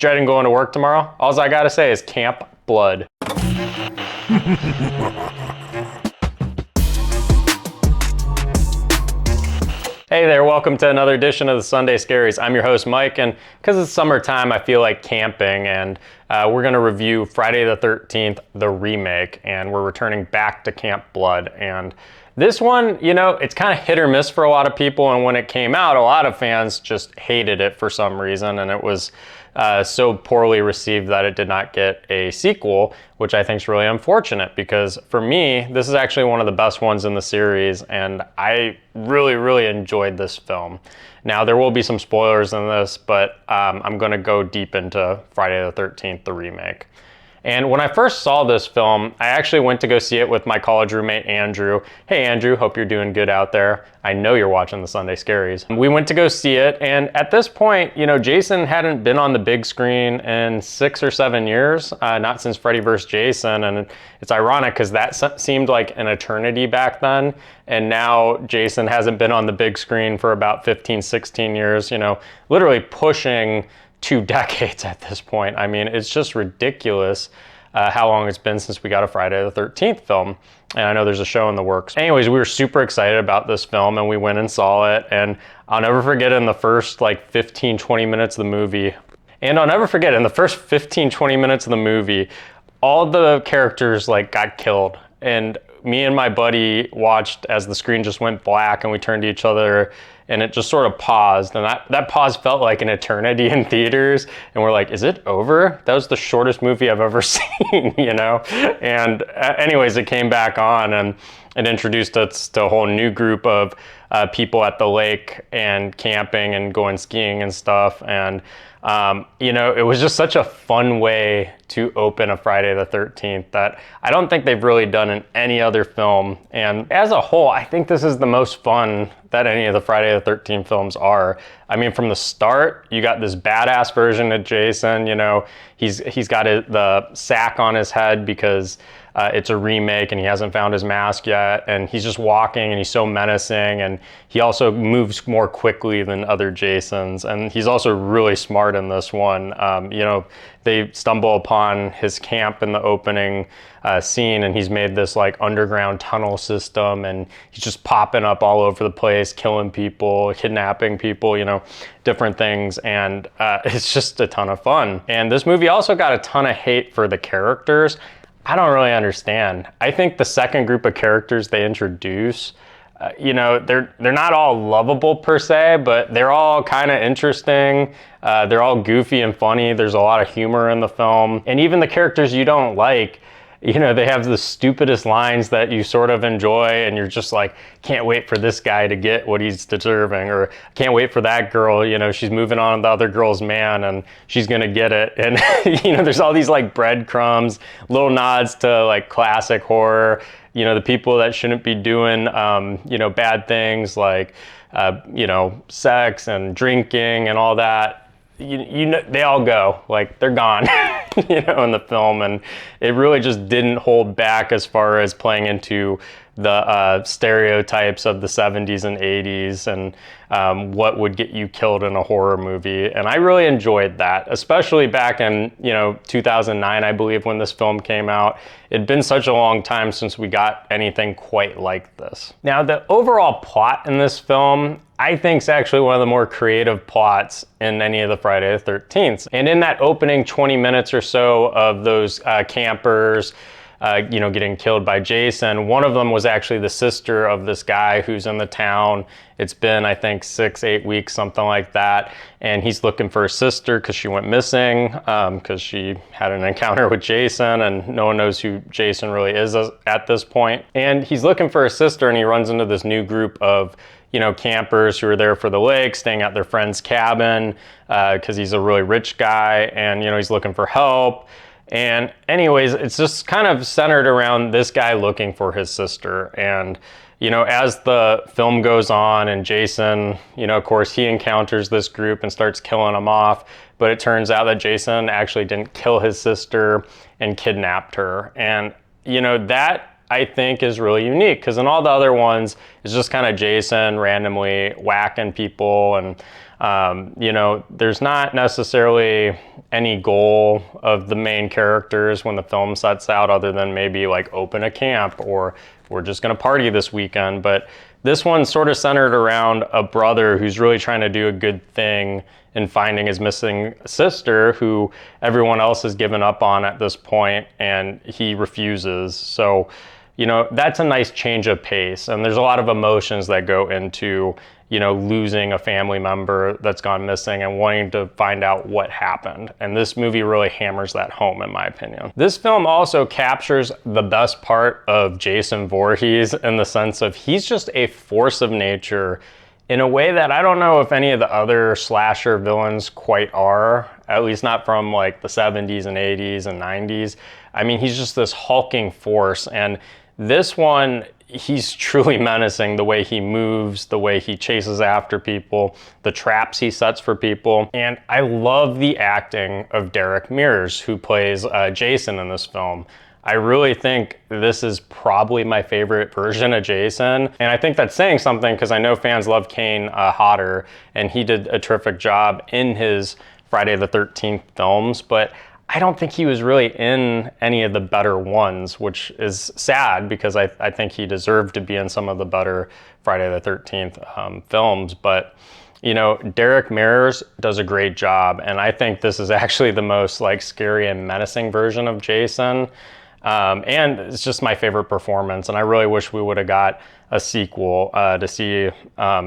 Dreading going to work tomorrow? All I gotta say is Camp Blood. Hey there, welcome to another edition of the Sunday Scaries. I'm your host, Mike, and because it's summertime, I feel like camping, and we're gonna review Friday the 13th, the remake, and we're returning back to Camp Blood. And this one, you know, it's kind of hit or miss for a lot of people, and when it came out, a lot of fans just hated it for some reason, and it was so poorly received that it did not get a sequel, which I think is really unfortunate because for me, this is actually one of the best ones in the series, and I really enjoyed this film. Now, there will be some spoilers in this, but I'm going to go deep into Friday the 13th, the remake. And when I first saw this film, I actually went to go see it with my college roommate, Andrew. Hey, Andrew, hope you're doing good out there. I know you're watching the Sunday Scaries. We went to go see it, and at this point, you know, Jason hadn't been on the big screen in 6 or 7 years, not since Freddy vs. Jason, and it's ironic because that seemed like an eternity back then, and now Jason hasn't been on the big screen for about 15, 16 years, you know, literally pushing 2 decades at this point. I mean, it's just ridiculous how long it's been since we got a Friday the 13th film. And I know there's a show in the works. Anyways, we were super excited about this film and we went and saw it. And I'll never forget in the first like 15, 20 minutes of the movie, all the characters like got killed. And me and my buddy watched as the screen just went black and we turned to each other and it just sort of paused, and that pause felt like an eternity in theaters, and we're like, is it over? That was the shortest movie I've ever seen, you know? And anyways, it came back on and it introduced us to a whole new group of people at the lake and camping and going skiing and stuff, and you know, it was just such a fun way to open a Friday the 13th that I don't think they've really done in any other film. And as a whole, I think this is the most fun that any of the Friday the 13th films are. I mean, from the start, you got this badass version of Jason, you know, he's got the sack on his head because it's a remake and he hasn't found his mask yet, and he's just walking and he's so menacing, and he also moves more quickly than other Jasons, and he's also really smart in this one. You know, they stumble upon his camp in the opening scene, and he's made this like underground tunnel system, and he's just popping up all over the place, killing people, kidnapping people, you know, different things, and it's just a ton of fun. And this movie also got a ton of hate for the characters. I don't really understand. I think the second group of characters they introduce, you know, they're not all lovable per se, but they're all kind of interesting. They're all goofy and funny. There's a lot of humor in the film. And even the characters you don't like, you know, they have the stupidest lines that you sort of enjoy, and you're just like, can't wait for this guy to get what he's deserving, or can't wait for that girl, you know, she's moving on to the other girl's man and she's gonna get it. And you know, there's all these like breadcrumbs, little nods to like classic horror, you know, the people that shouldn't be doing you know, bad things like you know, sex and drinking and all that. You know, they all go, like they're gone, you know, in the film, and it really just didn't hold back as far as playing into the stereotypes of the 70s and 80s and what would get you killed in a horror movie. And I really enjoyed that, especially back in, you know, 2009, I believe, when this film came out. It'd been such a long time since we got anything quite like this. Now, the overall plot in this film, I think, is actually one of the more creative plots in any of the Friday the 13th. And in that opening 20 minutes or so of those campers, you know, getting killed by Jason, one of them was actually the sister of this guy who's in the town. It's been, I think, 6, 8 weeks, something like that. And he's looking for his sister because she went missing, because she had an encounter with Jason, and no one knows who Jason really is at this point. And he's looking for his sister, and he runs into this new group of, you know, campers who are there for the lake, staying at their friend's cabin, because he's a really rich guy, and, you know, he's looking for help. And anyways, it's just kind of centered around this guy looking for his sister. And, you know, as the film goes on and Jason, you know, of course, he encounters this group and starts killing them off. But it turns out that Jason actually didn't kill his sister and kidnapped her. And, you know, that I think is really unique, because in all the other ones, it's just kind of Jason randomly whacking people, and you know, there's not necessarily any goal of the main characters when the film sets out, other than maybe like open a camp, or we're just gonna party this weekend. But this one's sort of centered around a brother who's really trying to do a good thing in finding his missing sister, who everyone else has given up on at this point, and he refuses. So, you know, that's a nice change of pace, and there's a lot of emotions that go into, you know, losing a family member that's gone missing and wanting to find out what happened. And this movie really hammers that home, in my opinion. This film also captures the best part of Jason Voorhees, in the sense of he's just a force of nature in a way that I don't know if any of the other slasher villains quite are, at least not from like the 70s and 80s and 90s. I mean, he's just this hulking force, and this one, he's truly menacing. The way he moves, the way he chases after people, the traps he sets for people. And I love the acting of Derek Mears, who plays Jason in this film. I really think this is probably my favorite version of Jason. And I think that's saying something, because I know fans love Kane Hodder, and he did a terrific job in his Friday the 13th films, but I don't think he was really in any of the better ones, which is sad, because I think he deserved to be in some of the better Friday the 13th films. But, you know, Derek Mears does a great job, and I think this is actually the most like scary and menacing version of Jason. And it's just my favorite performance, and I really wish we would have got a sequel to see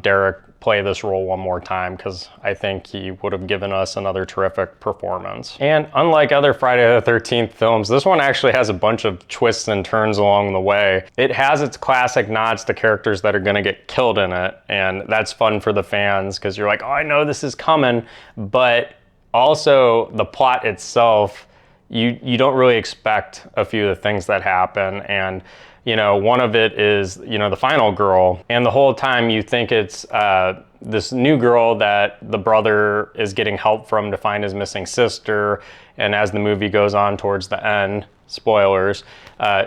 Derek play this role one more time, because I think he would have given us another terrific performance. And unlike other Friday the 13th films, this one actually has a bunch of twists and turns along the way. It has its classic nods to characters that are going to get killed in it, and that's fun for the fans, because you're like, oh, I know this is coming, but also the plot itself, you don't really expect a few of the things that happen. And you know, one of it is, you know, the final girl, and the whole time you think it's this new girl that the brother is getting help from to find his missing sister. And as the movie goes on towards the end, spoilers,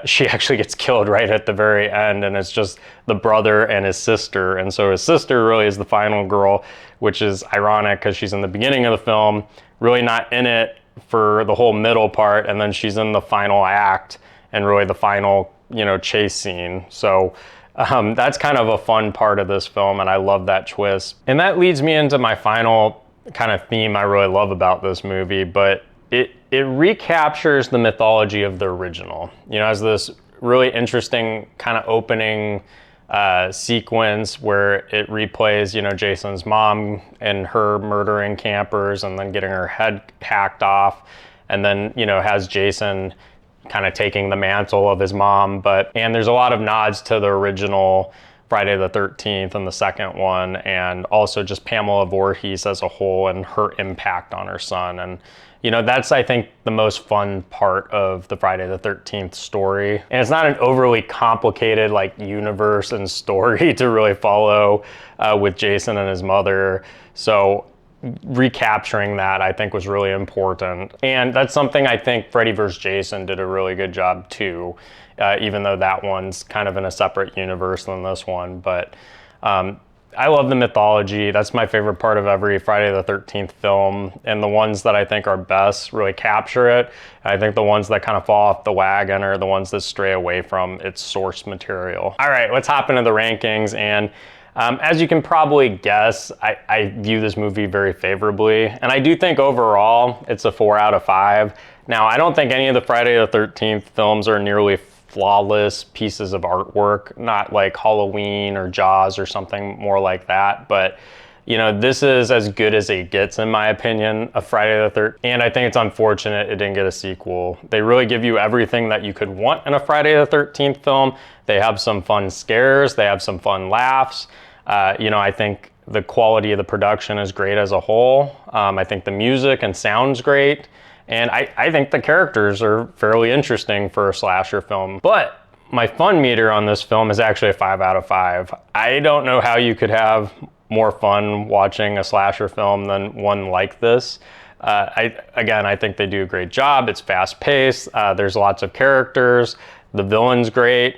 she actually gets killed right at the very end, and it's just the brother and his sister. And so his sister really is the final girl, which is ironic, because she's in the beginning of the film, really not in it for the whole middle part, and then she's in the final act and really the final, you know, chase scene. So that's kind of a fun part of this film, and I love that twist. And that leads me into my final kind of theme I really love about this movie, but it recaptures the mythology of the original. You know, as this really interesting kind of opening sequence where it replays, you know, Jason's mom and her murdering campers and then getting her head hacked off, and then, you know, has Jason kind of taking the mantle of his mom. And there's a lot of nods to the original Friday the 13th and the second one, and also just Pamela Voorhees as a whole and her impact on her son. And you know, that's, I think, the most fun part of the Friday the 13th story. And it's not an overly complicated like universe and story to really follow with Jason and his mother. So recapturing that, I think, was really important. And that's something I think Freddy vs. Jason did a really good job too, even though that one's kind of in a separate universe than this one. But I love the mythology. That's my favorite part of every Friday the 13th film. And the ones that I think are best really capture it. I think the ones that kind of fall off the wagon are the ones that stray away from its source material. All right, let's hop into the rankings. And as you can probably guess, I view this movie very favorably. And I do think overall it's a 4 out of 5. Now, I don't think any of the Friday the 13th films are nearly flawless pieces of artwork, not like Halloween or Jaws or something more like that. But, you know, this is as good as it gets, in my opinion, of Friday the 13th. And I think it's unfortunate it didn't get a sequel. They really give you everything that you could want in a Friday the 13th film. They have some fun scares. They have some fun laughs. You know, I think the quality of the production is great as a whole. I think the music and sound's great. And I think the characters are fairly interesting for a slasher film. But my fun meter on this film is actually a 5 out of 5. I don't know how you could have more fun watching a slasher film than one like this. I think they do a great job. It's fast paced. There's lots of characters. The villain's great.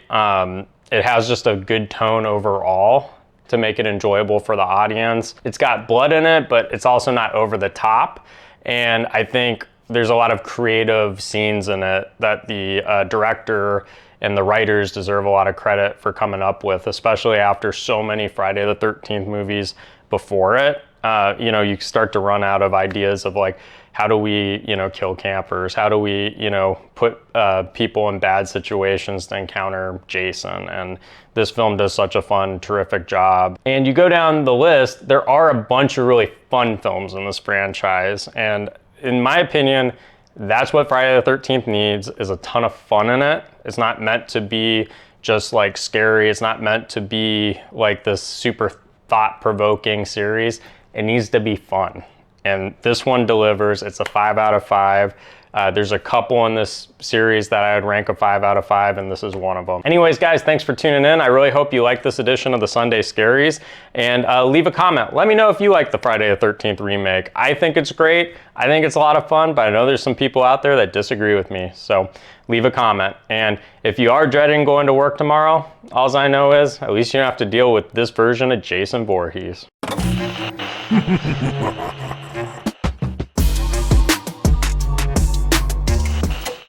It has just a good tone overall to make it enjoyable for the audience. It's got blood in it, but it's also not over the top. And I think there's a lot of creative scenes in it that the director and the writers deserve a lot of credit for coming up with, especially after so many Friday the 13th movies before it. You know, you start to run out of ideas of like, how do we, you know, kill campers? How do we, you know, put people in bad situations to encounter Jason? And this film does such a fun, terrific job. And you go down the list, there are a bunch of really fun films in this franchise. And in my opinion, that's what Friday the 13th needs, is a ton of fun in it. It's not meant to be just like scary. It's not meant to be like this super thought-provoking series. It needs to be fun. And this one delivers. It's a 5 out of 5. There's a couple in this series that I would rank a 5 out of 5, and this is one of them. Anyways, guys, thanks for tuning in. I really hope you like this edition of the Sunday Scaries, and leave a comment. Let me know if you like the Friday the 13th remake. I think it's great. I think it's a lot of fun, but I know there's some people out there that disagree with me, so leave a comment. And if you are dreading going to work tomorrow, all I know is at least you don't have to deal with this version of Jason Voorhees.